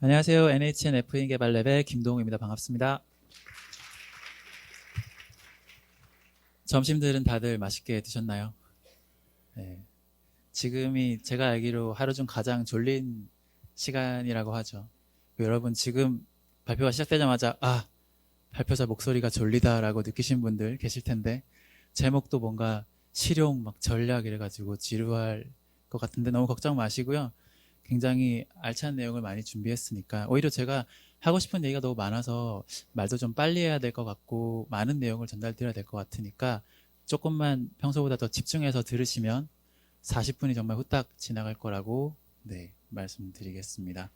안녕하세요. NHN F인 개발랩의 김동욱입니다. 반갑습니다. 점심들은 다들 맛있게 드셨나요? 네. 지금이 제가 알기로 하루 중 가장 졸린 시간이라고 하죠. 여러분 지금 발표가 시작되자마자 발표자 목소리가 졸리다라고 느끼신 분들 계실 텐데 제목도 뭔가 실용 막 전략 이래가지고 지루할 것 같은데 너무 걱정 마시고요. 굉장히 알찬 내용을 많이 준비했으니까 오히려 제가 하고 싶은 얘기가 너무 많아서 말도 좀 빨리 해야 될 것 같고 많은 내용을 전달드려야 될 것 같으니까 조금만 평소보다 더 집중해서 들으시면 40분이 정말 후딱 지나갈 거라고 말씀드리겠습니다.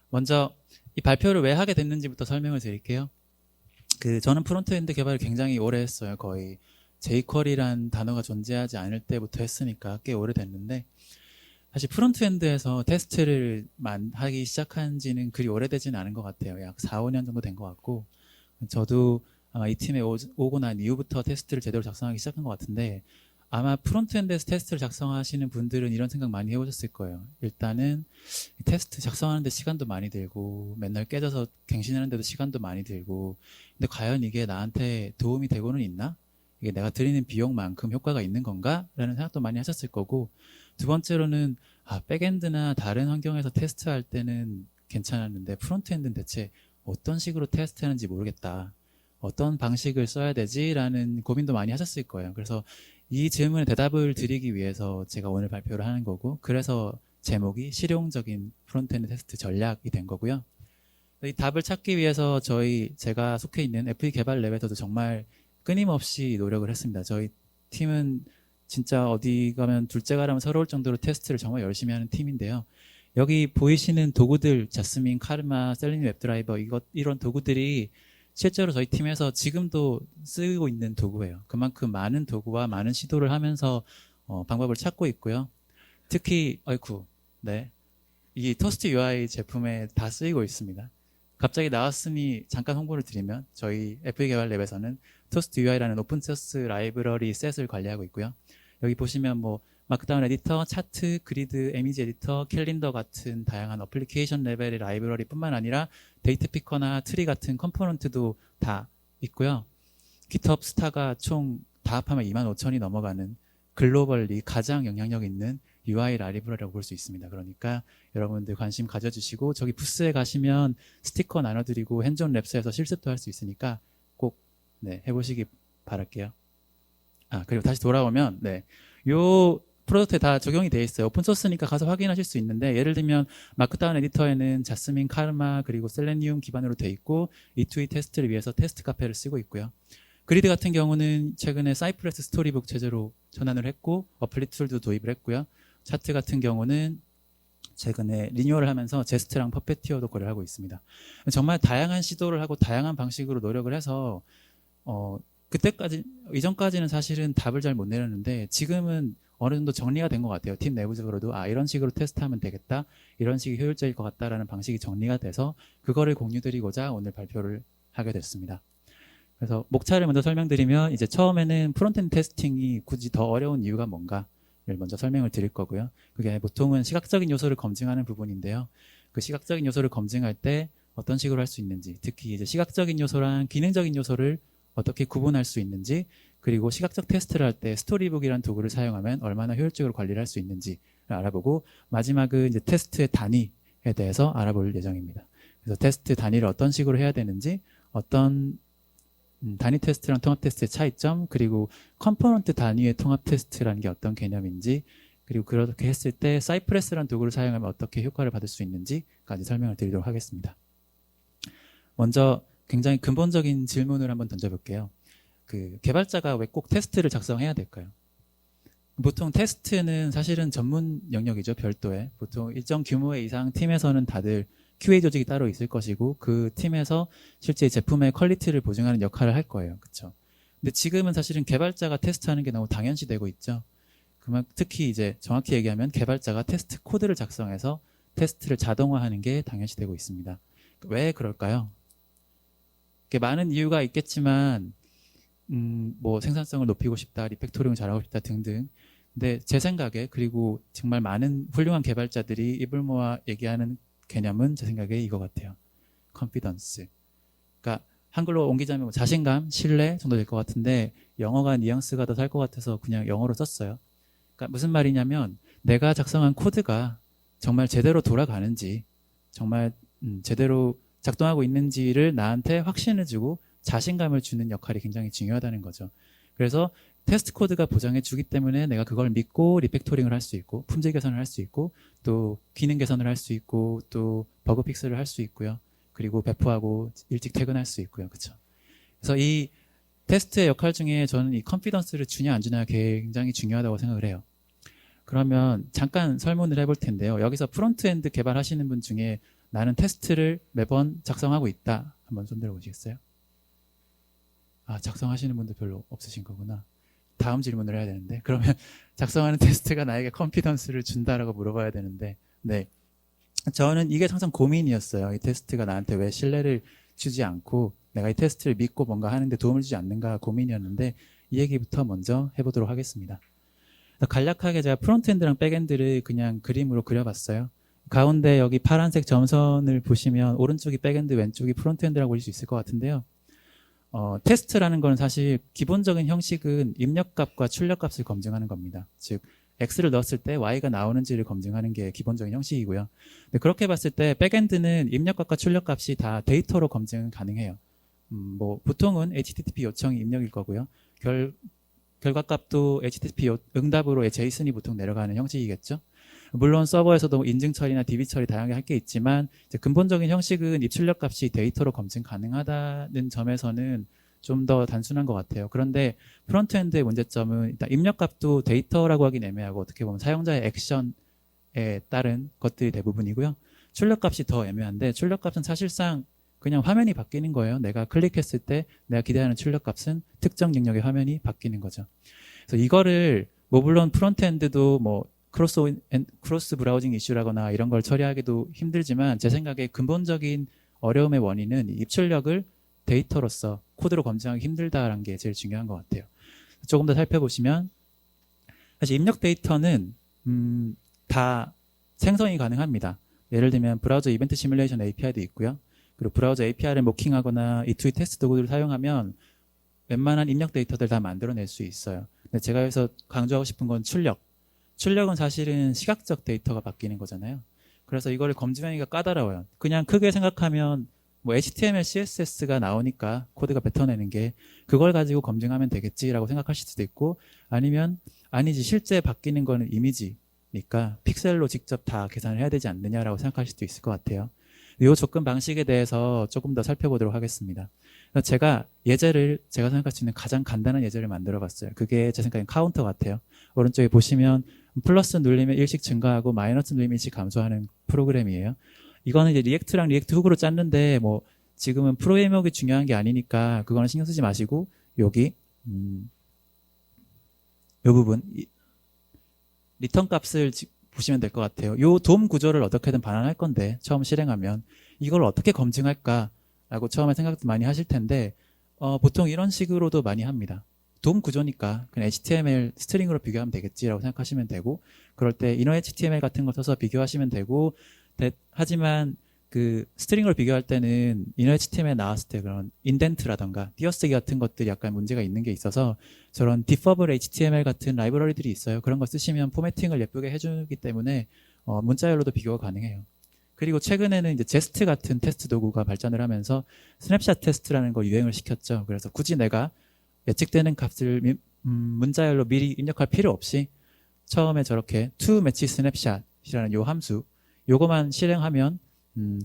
먼저 이 발표를 왜 하게 됐는지부터 설명을 드릴게요. 저는 프론트엔드 개발을 굉장히 오래 했어요. 거의 jQuery란 단어가 존재하지 않을 때부터 했으니까 꽤 오래됐는데 사실 프론트엔드에서 테스트를 하기 시작한 지는 그리 오래되지는 않은 것 같아요. 약 4, 5년 정도 된 것 같고 저도 아마 이 팀에 오고 난 이후부터 테스트를 제대로 작성하기 시작한 것 같은데 아마 프론트엔드에서 테스트를 작성하시는 분들은 이런 생각 많이 해보셨을 거예요. 일단은 테스트 작성하는데 시간도 많이 들고 맨날 깨져서 갱신하는데도 시간도 많이 들고 근데 과연 이게 나한테 도움이 되고는 있나? 이게 내가 들이는 비용만큼 효과가 있는 건가? 라는 생각도 많이 하셨을 거고 두 번째로는 백엔드나 다른 환경에서 테스트할 때는 괜찮았는데 프론트엔드는 대체 어떤 식으로 테스트하는지 모르겠다. 어떤 방식을 써야 되지? 라는 고민도 많이 하셨을 거예요. 그래서 이 질문에 대답을 드리기 위해서 제가 오늘 발표를 하는 거고 그래서 제목이 실용적인 프론트엔드 테스트 전략이 된 거고요. 이 답을 찾기 위해서 제가 속해 있는 FE 개발 랩에서도 정말 끊임없이 노력을 했습니다. 저희 팀은 진짜 어디 가면 둘째 가라면 서러울 정도로 테스트를 정말 열심히 하는 팀인데요. 여기 보이시는 도구들, 자스민, 카르마, 셀레니움 웹드라이버 이런 도구들이 실제로 저희 팀에서 지금도 쓰고 있는 도구예요. 그만큼 많은 도구와 많은 시도를 하면서 방법을 찾고 있고요. 특히 이 토스트 UI 제품에 다 쓰이고 있습니다. 갑자기 나왔으니 잠깐 홍보를 드리면 저희 FE 개발 랩에서는 토스트 UI라는 오픈소스 라이브러리 셋을 관리하고 있고요. 여기 보시면 마크다운 에디터, 차트, 그리드, 이미지 에디터, 캘린더 같은 다양한 어플리케이션 레벨의 라이브러리 뿐만 아니라 데이터 피커나 트리 같은 컴포넌트도 다 있고요. GitHub 스타가 총 다 합하면 25,000이 넘어가는 글로벌리 가장 영향력 있는 UI 라이브러리라고 볼 수 있습니다. 그러니까 여러분들 관심 가져주시고 저기 부스에 가시면 스티커 나눠드리고 핸즈온 랩스에서 실습도 할 수 있으니까 꼭 해보시기 바랄게요. 그리고 다시 돌아오면 요 프로젝트에 다 적용이 되어 있어요. 오픈소스니까 가서 확인하실 수 있는데 예를 들면 마크다운 에디터에는 자스민, 카르마 그리고 셀레니움 기반으로 되어 있고 E2E 테스트를 위해서 테스트 카페를 쓰고 있고요. 그리드 같은 경우는 최근에 사이프레스 스토리북 체제로 전환을 했고 어플리 툴도 도입을 했고요. 차트 같은 경우는 최근에 리뉴얼을 하면서 제스트랑 퍼페티어도 거래를 하고 있습니다. 정말 다양한 시도를 하고 다양한 방식으로 노력을 해서 이전까지는 사실은 답을 잘 못 내렸는데 지금은 어느 정도 정리가 된 것 같아요. 팀 내부적으로도 이런 식으로 테스트하면 되겠다. 이런 식이 효율적일 것 같다라는 방식이 정리가 돼서 그거를 공유드리고자 오늘 발표를 하게 됐습니다. 그래서 목차를 먼저 설명드리면 이제 처음에는 프론트엔드 테스팅이 굳이 더 어려운 이유가 뭔가를 먼저 설명을 드릴 거고요. 그게 보통은 시각적인 요소를 검증하는 부분인데요. 그 시각적인 요소를 검증할 때 어떤 식으로 할 수 있는지, 특히 이제 시각적인 요소랑 기능적인 요소를 어떻게 구분할 수 있는지, 그리고 시각적 테스트를 할 때 스토리북이라는 도구를 사용하면 얼마나 효율적으로 관리를 할 수 있는지를 알아보고 마지막은 이제 테스트의 단위에 대해서 알아볼 예정입니다. 그래서 테스트 단위를 어떤 식으로 해야 되는지, 어떤 단위 테스트랑 통합 테스트의 차이점, 그리고 컴포넌트 단위의 통합 테스트라는 게 어떤 개념인지, 그리고 그렇게 했을 때 사이프레스라는 도구를 사용하면 어떻게 효과를 받을 수 있는지까지 설명을 드리도록 하겠습니다. 먼저 굉장히 근본적인 질문을 한번 던져볼게요. 개발자가 왜 꼭 테스트를 작성해야 될까요? 보통 테스트는 사실은 전문 영역이죠. 별도의. 보통 일정 규모의 이상 팀에서는 다들 QA 조직이 따로 있을 것이고 그 팀에서 실제 제품의 퀄리티를 보증하는 역할을 할 거예요. 그렇죠? 근데 지금은 사실은 개발자가 테스트하는 게 너무 당연시되고 있죠. 특히 이제 정확히 얘기하면 개발자가 테스트 코드를 작성해서 테스트를 자동화하는 게 당연시되고 있습니다. 왜 그럴까요? 많은 이유가 있겠지만 생산성을 높이고 싶다, 리팩토링을 잘하고 싶다 등등. 근데 제 생각에 그리고 정말 많은 훌륭한 개발자들이 입을 모아 얘기하는 개념은 제 생각에 이거 같아요. confidence. 그러니까 한글로 옮기자면 뭐 자신감, 신뢰 정도 될 것 같은데 영어가 뉘앙스가 더 살 것 같아서 그냥 영어로 썼어요. 그러니까 무슨 말이냐면 내가 작성한 코드가 정말 제대로 돌아가는지, 정말 제대로 작동하고 있는지를 나한테 확신을 주고 자신감을 주는 역할이 굉장히 중요하다는 거죠. 그래서 테스트 코드가 보장해 주기 때문에 내가 그걸 믿고 리팩토링을 할 수 있고 품질 개선을 할 수 있고 또 기능 개선을 할 수 있고 또 버그 픽스를 할 수 있고요. 그리고 배포하고 일찍 퇴근할 수 있고요. 그렇죠? 그래서 이 테스트의 역할 중에 저는 이 컨피던스를 주냐 안 주냐가 굉장히 중요하다고 생각을 해요. 그러면 잠깐 설문을 해볼 텐데요. 여기서 프론트엔드 개발하시는 분 중에 나는 테스트를 매번 작성하고 있다. 한번 손들어 보시겠어요? 아, 작성하시는 분도 별로 없으신 거구나. 다음 질문을 해야 되는데. 그러면 작성하는 테스트가 나에게 컨피던스를 준다라고 물어봐야 되는데. 네. 저는 이게 항상 고민이었어요. 이 테스트가 나한테 왜 신뢰를 주지 않고 내가 이 테스트를 믿고 뭔가 하는데 도움을 주지 않는가 고민이었는데 이 얘기부터 먼저 해보도록 하겠습니다. 간략하게 제가 프론트엔드랑 백엔드를 그냥 그림으로 그려봤어요. 가운데 여기 파란색 점선을 보시면 오른쪽이 백엔드, 왼쪽이 프론트엔드라고 볼 수 있을 것 같은데요. 테스트라는 건 사실 기본적인 형식은 입력값과 출력값을 검증하는 겁니다. 즉 X를 넣었을 때 Y가 나오는지를 검증하는 게 기본적인 형식이고요. 근데 그렇게 봤을 때 백엔드는 입력값과 출력값이 다 데이터로 검증 가능해요. 뭐 보통은 HTTP 요청이 입력일 거고요. 결과값도 HTTP 응답으로 JSON이 보통 내려가는 형식이겠죠. 물론 서버에서도 인증 처리나 DB 처리 다양하게 할 게 있지만 이제 근본적인 형식은 입출력 값이 데이터로 검증 가능하다는 점에서는 좀 더 단순한 것 같아요. 그런데 프론트엔드의 문제점은 일단 입력값도 데이터라고 하긴 애매하고 어떻게 보면 사용자의 액션에 따른 것들이 대부분이고요. 출력값이 더 애매한데 출력값은 사실상 그냥 화면이 바뀌는 거예요. 내가 클릭했을 때 내가 기대하는 출력값은 특정 영역의 화면이 바뀌는 거죠. 그래서 이거를 뭐 물론 프론트엔드도 뭐 크로스 브라우징 이슈라거나 이런 걸 처리하기도 힘들지만 제 생각에 근본적인 어려움의 원인은 입출력을 데이터로서 코드로 검증하기 힘들다라는 게 제일 중요한 것 같아요. 조금 더 살펴보시면 사실 입력 데이터는 다 생성이 가능합니다. 예를 들면 브라우저 이벤트 시뮬레이션 API도 있고요. 그리고 브라우저 API를 모킹하거나 E2E 테스트 도구들을 사용하면 웬만한 입력 데이터들 다 만들어낼 수 있어요. 근데 제가 여기서 강조하고 싶은 건 출력. 출력은 사실은 시각적 데이터가 바뀌는 거잖아요. 그래서 이거를 검증하기가 까다로워요. 그냥 크게 생각하면 뭐 HTML, CSS가 나오니까 코드가 뱉어내는 게 그걸 가지고 검증하면 되겠지라고 생각하실 수도 있고 아니면 아니지 실제 바뀌는 거는 이미지니까 픽셀로 직접 다 계산을 해야 되지 않느냐라고 생각하실 수도 있을 것 같아요. 이 접근 방식에 대해서 조금 더 살펴보도록 하겠습니다. 제가 제가 생각할 수 있는 가장 간단한 예제를 만들어 봤어요. 그게 제 생각엔 카운터 같아요. 오른쪽에 보시면 플러스 눌리면 일씩 증가하고 마이너스 눌리면 일씩 감소하는 프로그램이에요. 이거는 이제 리액트랑 리액트 훅으로 짰는데 뭐 지금은 프로그래밍이 중요한 게 아니니까 그거는 신경 쓰지 마시고 여기 이 부분 리턴 값을 보시면 될 것 같아요. 요 돔 구조를 어떻게든 반환할 건데 처음 실행하면 이걸 어떻게 검증할까라고 처음에 생각도 많이 하실 텐데 보통 이런 식으로도 많이 합니다. 돔 구조니까 그냥 HTML 스트링으로 비교하면 되겠지라고 생각하시면 되고 그럴 때 이너 HTML 같은 거 써서 비교하시면 되고 하지만 그 스트링으로 비교할 때는 이너 HTML 나왔을 때 그런 인덴트라던가 띄어쓰기 같은 것들이 약간 문제가 있는 게 있어서 저런 디퍼블 HTML 같은 라이브러리들이 있어요. 그런 거 쓰시면 포매팅을 예쁘게 해주기 때문에 문자열로도 비교가 가능해요. 그리고 최근에는 이제 제스트 같은 테스트 도구가 발전을 하면서 스냅샷 테스트라는 걸 유행을 시켰죠. 그래서 굳이 내가 예측되는 값을 문자열로 미리 입력할 필요 없이 처음에 저렇게 toMatchSnapshot이라는 요 함수 요거만 실행하면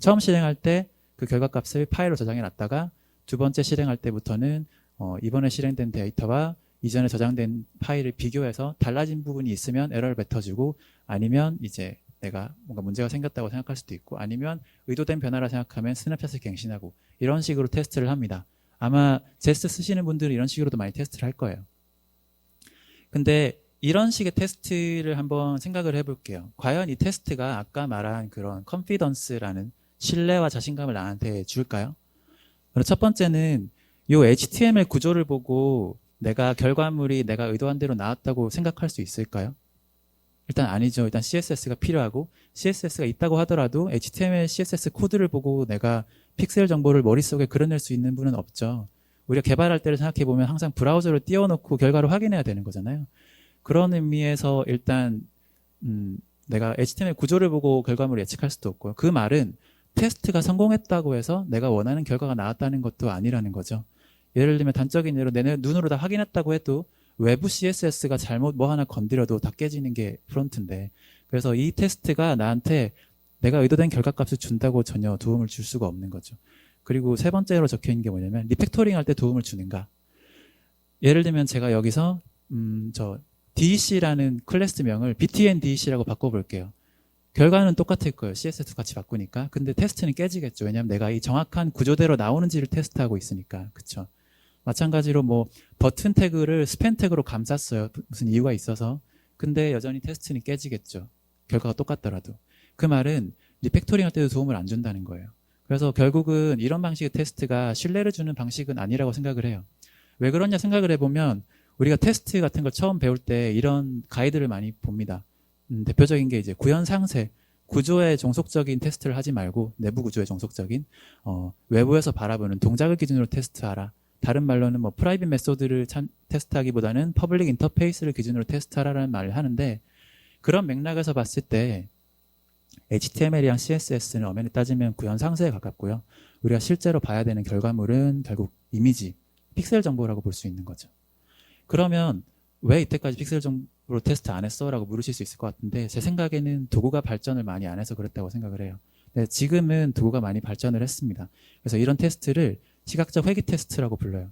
처음 실행할 때 그 결과값을 파일로 저장해 놨다가 두 번째 실행할 때부터는 이번에 실행된 데이터와 이전에 저장된 파일을 비교해서 달라진 부분이 있으면 에러를 뱉어주고 아니면 이제 내가 뭔가 문제가 생겼다고 생각할 수도 있고 아니면 의도된 변화라 생각하면 스냅샷을 갱신하고 이런 식으로 테스트를 합니다. 아마 제스트 쓰시는 분들은 이런 식으로도 많이 테스트를 할 거예요. 근데 이런 식의 테스트를 한번 생각을 해볼게요. 과연 이 테스트가 아까 말한 그런 컨피던스라는 신뢰와 자신감을 나한테 줄까요? 그럼 첫 번째는 이 HTML 구조를 보고 내가 결과물이 내가 의도한 대로 나왔다고 생각할 수 있을까요? 일단 아니죠. 일단 CSS가 필요하고 CSS가 있다고 하더라도 HTML, CSS 코드를 보고 내가 픽셀 정보를 머릿속에 그려낼 수 있는 분은 없죠. 우리가 개발할 때를 생각해 보면 항상 브라우저를 띄워놓고 결과를 확인해야 되는 거잖아요. 그런 의미에서 일단 내가 HTML 구조를 보고 결과물을 예측할 수도 없고요. 그 말은 테스트가 성공했다고 해서 내가 원하는 결과가 나왔다는 것도 아니라는 거죠. 예를 들면 단적인 예로 내 눈으로 다 확인했다고 해도 외부 CSS가 잘못 뭐 하나 건드려도 다 깨지는 게 프론트인데, 그래서 이 테스트가 나한테 내가 의도된 결과값을 준다고 전혀 도움을 줄 수가 없는 거죠. 그리고 세 번째로 적혀 있는 게 뭐냐면 리팩토링 할 때 도움을 주는가. 예를 들면 제가 여기서 저 DEC라는 클래스명을 btn DEC라고 바꿔볼게요. 결과는 똑같을 거예요. CSS 같이 바꾸니까. 근데 테스트는 깨지겠죠. 왜냐하면 내가 이 정확한 구조대로 나오는지를 테스트하고 있으니까. 그쵸? 마찬가지로 뭐 버튼 태그를 스팬 태그로 감쌌어요. 무슨 이유가 있어서. 근데 여전히 테스트는 깨지겠죠. 결과가 똑같더라도. 그 말은 리팩토링 할 때도 도움을 안 준다는 거예요. 그래서 결국은 이런 방식의 테스트가 신뢰를 주는 방식은 아니라고 생각을 해요. 왜 그러냐 생각을 해보면 우리가 테스트 같은 걸 처음 배울 때 이런 가이드를 많이 봅니다. 대표적인 게 이제 구현 상세, 구조에 종속적인 테스트를 하지 말고 내부 구조에 종속적인 외부에서 바라보는 동작을 기준으로 테스트하라. 다른 말로는 뭐 프라이빗 메소드를 테스트하기보다는 퍼블릭 인터페이스를 기준으로 테스트하라는 말을 하는데, 그런 맥락에서 봤을 때 HTML이랑 CSS는 엄연히 따지면 구현 상세에 가깝고요. 우리가 실제로 봐야 되는 결과물은 결국 이미지, 픽셀 정보라고 볼 수 있는 거죠. 그러면 왜 이때까지 픽셀 정보로 테스트 안 했어? 라고 물으실 수 있을 것 같은데, 제 생각에는 도구가 발전을 많이 안 해서 그랬다고 생각을 해요. 네, 지금은 도구가 많이 발전을 했습니다. 그래서 이런 테스트를 시각적 회귀 테스트라고 불러요.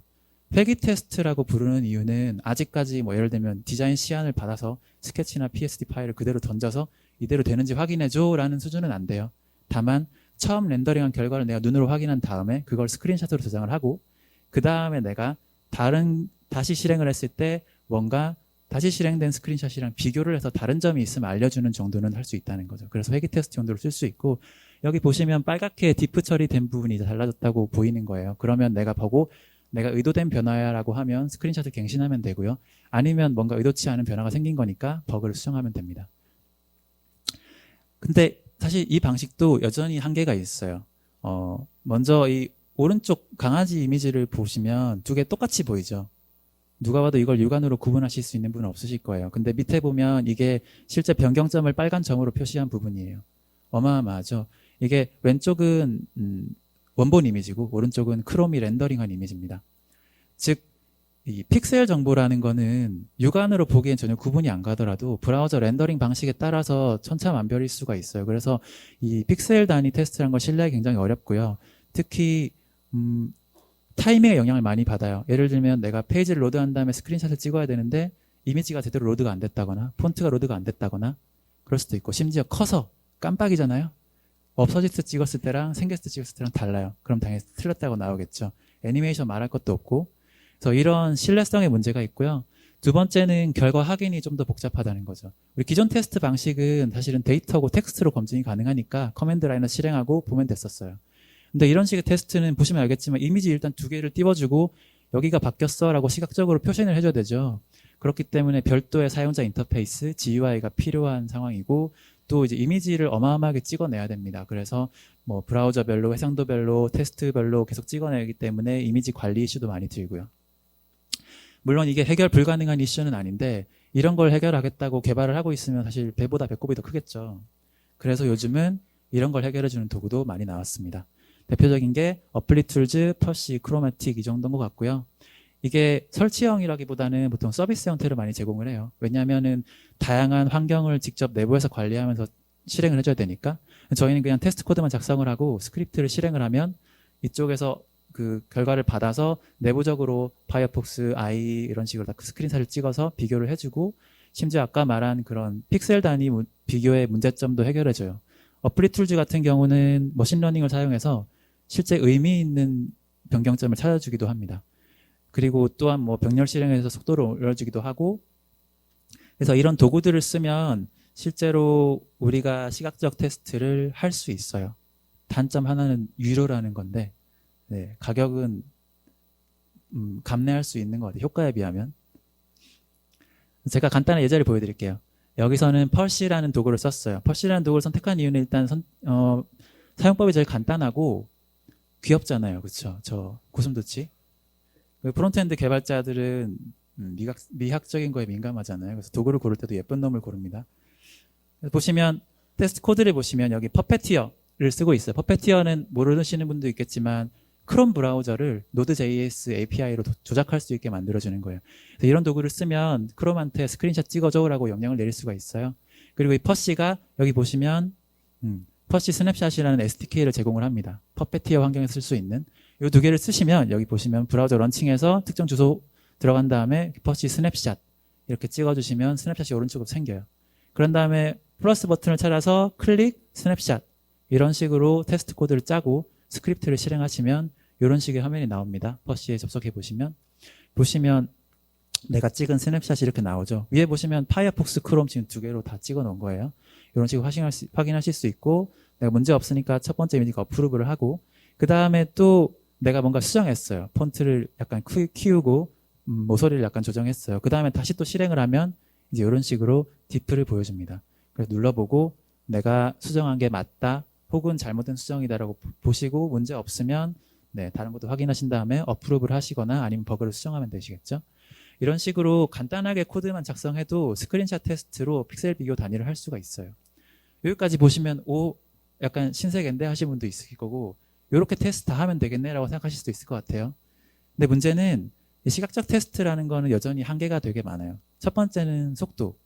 회귀 테스트라고 부르는 이유는 아직까지 뭐 예를 들면 디자인 시안을 받아서 스케치나 PSD 파일을 그대로 던져서 이대로 되는지 확인해줘 라는 수준은 안 돼요. 다만 처음 렌더링한 결과를 내가 눈으로 확인한 다음에 그걸 스크린샷으로 저장을 하고, 그 다음에 내가 다시 실행을 했을 때 뭔가 다시 실행된 스크린샷이랑 비교를 해서 다른 점이 있으면 알려주는 정도는 할 수 있다는 거죠. 그래서 회귀 테스트 정도로 쓸 수 있고, 여기 보시면 빨갛게 디프 처리된 부분이 달라졌다고 보이는 거예요. 그러면 내가 보고 내가 의도된 변화야라고 하면 스크린샷을 갱신하면 되고요. 아니면 뭔가 의도치 않은 변화가 생긴 거니까 버그를 수정하면 됩니다. 근데 사실 이 방식도 여전히 한계가 있어요. 먼저 이 오른쪽 강아지 이미지를 보시면 두 개 똑같이 보이죠. 누가 봐도 이걸 육안으로 구분하실 수 있는 분은 없으실 거예요. 근데 밑에 보면 이게 실제 변경점을 빨간 점으로 표시한 부분이에요. 어마어마하죠. 이게 왼쪽은 원본 이미지고 오른쪽은 크롬이 렌더링한 이미지입니다. 즉, 이 픽셀 정보라는 거는 육안으로 보기엔 전혀 구분이 안 가더라도 브라우저 렌더링 방식에 따라서 천차만별일 수가 있어요. 그래서 이 픽셀 단위 테스트라는 건 신뢰하기 굉장히 어렵고요. 특히 타이밍에 영향을 많이 받아요. 예를 들면 내가 페이지를 로드한 다음에 스크린샷을 찍어야 되는데 이미지가 제대로 로드가 안 됐다거나 폰트가 로드가 안 됐다거나 그럴 수도 있고, 심지어 커서 깜빡이잖아요. 없어질 때 찍었을 때랑 생겼을 때 찍었을 때랑 달라요. 그럼 당연히 틀렸다고 나오겠죠. 애니메이션 말할 것도 없고. 그래서 이런 신뢰성의 문제가 있고요. 두 번째는 결과 확인이 좀 더 복잡하다는 거죠. 우리 기존 테스트 방식은 사실은 데이터고 텍스트로 검증이 가능하니까 커맨드 라인을 실행하고 보면 됐었어요. 근데 이런 식의 테스트는 보시면 알겠지만 이미지 일단 두 개를 띄워주고 여기가 바뀌었어 라고 시각적으로 표시를 해줘야 되죠. 그렇기 때문에 별도의 사용자 인터페이스, GUI가 필요한 상황이고, 또 이제 이미지를 어마어마하게 찍어내야 됩니다. 그래서 뭐 브라우저별로, 해상도별로, 테스트별로 계속 찍어내기 때문에 이미지 관리 이슈도 많이 들고요. 물론 이게 해결 불가능한 이슈는 아닌데 이런 걸 해결하겠다고 개발을 하고 있으면 사실 배보다 배꼽이 더 크겠죠. 그래서 요즘은 이런 걸 해결해주는 도구도 많이 나왔습니다. 대표적인 게 어플리 툴즈, 퍼시, 크로마틱 이 정도인 것 같고요. 이게 설치형이라기보다는 보통 서비스 형태를 많이 제공을 해요. 왜냐하면은 다양한 환경을 직접 내부에서 관리하면서 실행을 해줘야 되니까. 저희는 그냥 테스트 코드만 작성을 하고 스크립트를 실행을 하면 이쪽에서 그 결과를 받아서 내부적으로 파이어폭스, 아이 이런 식으로 다 스크린샷을 찍어서 비교를 해주고, 심지어 아까 말한 그런 픽셀 단위 비교의 문제점도 해결해줘요. 어플리 툴즈 같은 경우는 머신러닝을 사용해서 실제 의미 있는 변경점을 찾아주기도 합니다. 그리고 또한 뭐 병렬 실행에서 속도를 올려주기도 하고, 그래서 이런 도구들을 쓰면 실제로 우리가 시각적 테스트를 할 수 있어요. 단점 하나는 유료라는 건데, 네, 가격은 감내할 수 있는 것 같아요. 효과에 비하면. 제가 간단한 예제를 보여드릴게요. 여기서는 펄시라는 도구를 썼어요. 펄시라는 도구를 선택한 이유는 일단 사용법이 제일 간단하고 귀엽잖아요. 그렇죠? 저 고슴도치. 프론트엔드 개발자들은 미학적인 거에 민감하잖아요. 그래서 도구를 고를 때도 예쁜 놈을 고릅니다. 보시면 테스트 코드를 보시면 여기 퍼페티어를 쓰고 있어요. 퍼페티어는 모르시는 분도 있겠지만 크롬 브라우저를 Node.js API로 조작할 수 있게 만들어주는 거예요. 그래서 이런 도구를 쓰면 크롬한테 스크린샷 찍어줘라고 명령을 내릴 수가 있어요. 그리고 이 퍼시가 여기 보시면 퍼시 스냅샷이라는 SDK를 제공을 합니다. 퍼페티어 환경에 쓸 수 있는 이 두 개를 쓰시면 여기 보시면 브라우저 런칭해서 특정 주소 들어간 다음에 퍼시 스냅샷 이렇게 찍어주시면 스냅샷이 오른쪽으로 생겨요. 그런 다음에 플러스 버튼을 찾아서 클릭 스냅샷 이런 식으로 테스트 코드를 짜고 스크립트를 실행하시면 이런 식의 화면이 나옵니다. 퍼시에 접속해 보시면 내가 찍은 스냅샷이 이렇게 나오죠. 위에 보시면 파이어폭스 크롬 지금 두 개로 다 찍어 놓은 거예요. 이런 식으로 확인하실 수 있고 내가 문제 없으니까 첫 번째 이미지가 어프로브를 하고 그 다음에 또 내가 뭔가 수정했어요. 폰트를 약간 키우고 모서리를 약간 조정했어요. 그 다음에 다시 또 실행을 하면 이제 이런 식으로 디프를 보여줍니다. 그래서 눌러보고 내가 수정한 게 맞다 혹은 잘못된 수정이다라고 보시고 문제 없으면 다른 것도 확인하신 다음에 어프로브를 하시거나 아니면 버그를 수정하면 되시겠죠. 이런 식으로 간단하게 코드만 작성해도 스크린샷 테스트로 픽셀 비교 단위를 할 수가 있어요. 여기까지 보시면 약간 신세계인데 하시는 분도 있을 거고 이렇게 테스트 다 하면 되겠네 라고 생각하실 수도 있을 것 같아요. 근데 문제는 시각적 테스트라는 거는 여전히 한계가 되게 많아요. 첫 번째는 속도.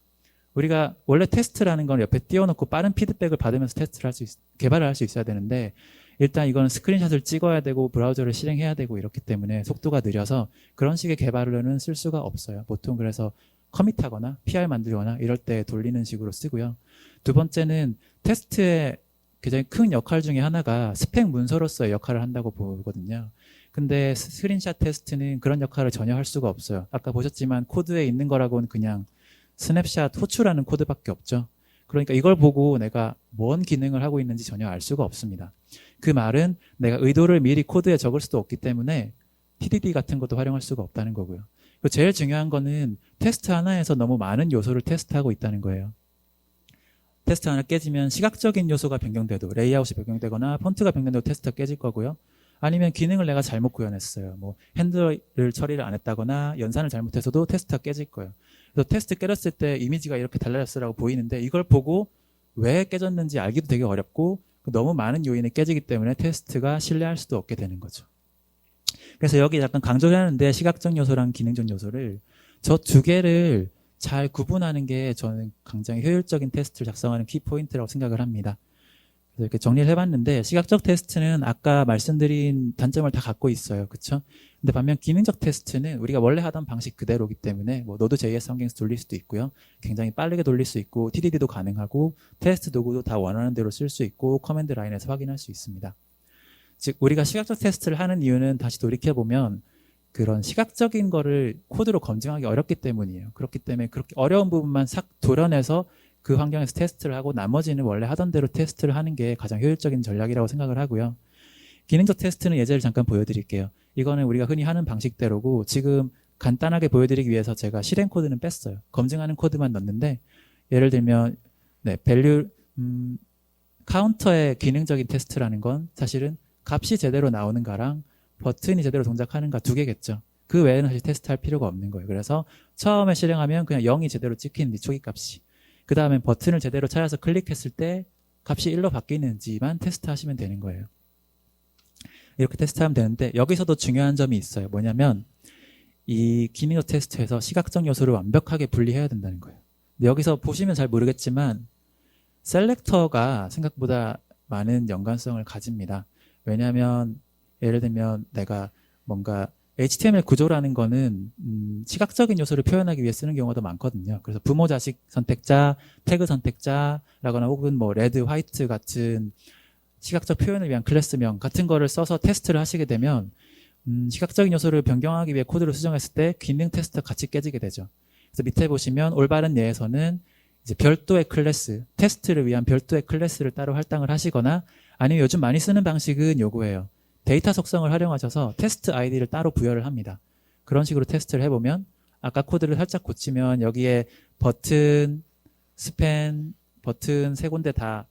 우리가 원래 테스트라는 건 옆에 띄워놓고 빠른 피드백을 받으면서 테스트를 개발을 할 수 있어야 되는데 일단 이거는 스크린샷을 찍어야 되고 브라우저를 실행해야 되고 이렇기 때문에 속도가 느려서 그런 식의 개발로는 쓸 수가 없어요. 보통 그래서 커밋하거나 PR 만들거나 이럴 때 돌리는 식으로 쓰고요. 두 번째는 테스트의 굉장히 큰 역할 중에 하나가 스펙 문서로서의 역할을 한다고 보거든요. 근데 스크린샷 테스트는 그런 역할을 전혀 할 수가 없어요. 아까 보셨지만 코드에 있는 거라고는 그냥 스냅샷 호추라는 코드밖에 없죠. 그러니까 이걸 보고 내가 뭔 기능을 하고 있는지 전혀 알 수가 없습니다. 그 말은 내가 의도를 미리 코드에 적을 수도 없기 때문에 TDD 같은 것도 활용할 수가 없다는 거고요. 그리고 제일 중요한 거는 테스트 하나에서 너무 많은 요소를 테스트하고 있다는 거예요. 테스트 하나 깨지면 시각적인 요소가 변경돼도 레이아웃이 변경되거나 폰트가 변경돼도 테스트가 깨질 거고요. 아니면 기능을 내가 잘못 구현했어요. 뭐 핸들을 처리를 안 했다거나 연산을 잘못해서도 테스트가 깨질 거예요. 그래서 테스트 깨졌을 때 이미지가 이렇게 달라졌으라고 보이는데 이걸 보고 왜 깨졌는지 알기도 되게 어렵고 너무 많은 요인이 깨지기 때문에 테스트가 신뢰할 수도 없게 되는 거죠. 그래서 여기 약간 강조를 하는데 시각적 요소랑 기능적 요소를 저 두 개를 잘 구분하는 게 저는 굉장히 효율적인 테스트를 작성하는 키포인트라고 생각을 합니다. 그래서 이렇게 정리를 해봤는데 시각적 테스트는 아까 말씀드린 단점을 다 갖고 있어요. 그렇죠? 근데 반면 기능적 테스트는 우리가 원래 하던 방식 그대로기 때문에 뭐 Node.js 환경에서 돌릴 수도 있고요. 굉장히 빠르게 돌릴 수 있고 TDD도 가능하고 테스트 도구도 다 원하는 대로 쓸 수 있고 커맨드 라인에서 확인할 수 있습니다. 즉 우리가 시각적 테스트를 하는 이유는 다시 돌이켜보면 그런 시각적인 거를 코드로 검증하기 어렵기 때문이에요. 그렇기 때문에 그렇게 어려운 부분만 싹 도려내서 그 환경에서 테스트를 하고 나머지는 원래 하던 대로 테스트를 하는 게 가장 효율적인 전략이라고 생각을 하고요. 기능적 테스트는 예제를 잠깐 보여드릴게요. 이거는 우리가 흔히 하는 방식대로고 지금 간단하게 보여드리기 위해서 제가 실행 코드는 뺐어요. 검증하는 코드만 넣는데 예를 들면 value 카운터의 기능적인 테스트라는 건 사실은 값이 제대로 나오는가랑 버튼이 제대로 동작하는가 두 개겠죠. 그 외에는 사실 테스트할 필요가 없는 거예요. 그래서 처음에 실행하면 그냥 0이 제대로 찍히는지 초기 값이 그 다음에 버튼을 제대로 찾아서 클릭했을 때 값이 1로 바뀌는지만 테스트하시면 되는 거예요. 이렇게 테스트하면 되는데 여기서도 중요한 점이 있어요. 뭐냐면 이 기능적 테스트에서 시각적 요소를 완벽하게 분리해야 된다는 거예요. 근데 여기서 보시면 잘 모르겠지만 셀렉터가 생각보다 많은 연관성을 가집니다. 왜냐하면 예를 들면 내가 뭔가 HTML 구조라는 거는 시각적인 요소를 표현하기 위해 쓰는 경우가 더 많거든요. 그래서 부모 자식 선택자, 태그 선택자라거나 혹은 뭐 레드, 화이트 같은 시각적 표현을 위한 클래스명 같은 거를 써서 테스트를 하시게 되면 시각적인 요소를 변경하기 위해 코드를 수정했을 때 기능 테스트가 같이 깨지게 되죠. 그래서 밑에 보시면 올바른 예에서는 이제 별도의 클래스, 테스트를 위한 별도의 클래스를 따로 할당을 하시거나 아니면 요즘 많이 쓰는 방식은 요거예요. 데이터 속성을 활용하셔서 테스트 아이디를 따로 부여를 합니다. 그런 식으로 테스트를 해보면 아까 코드를 살짝 고치면 여기에 버튼, 스팬 버튼 세 군데 다